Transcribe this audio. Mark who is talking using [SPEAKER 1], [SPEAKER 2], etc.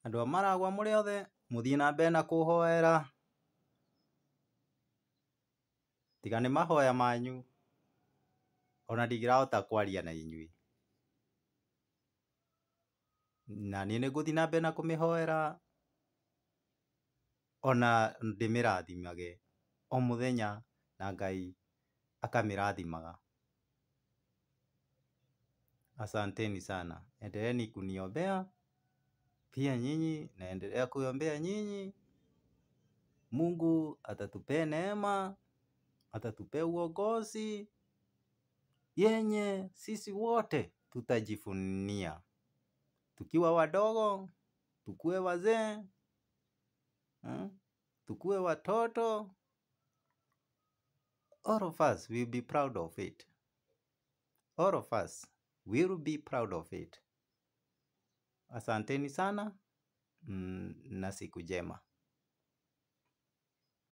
[SPEAKER 1] Andũ amaragwa mũrĩ othe mũthiĩ na mbere na kũhoera, tiga nĩ mahoya manyu ona ndingĩrahota kwaria na inyuĩ, na niĩ nĩngũthiĩ na mbere na kũmĩhoera ona ndĩmĩrathimage o mũthenya na Ngai akamĩrathimaga. Asanteni sana, endeleeni kuniombea pia nyinyi naendelea kuombea nyinyi. Mungu atatupea neema, atatupea uongozi yenye sisi wote tutajivunia, tukiwa wadogo, tukue wazee, tukue watoto, all of us will be proud of it. All of us will be proud of it. Asanteni sana na siku njema.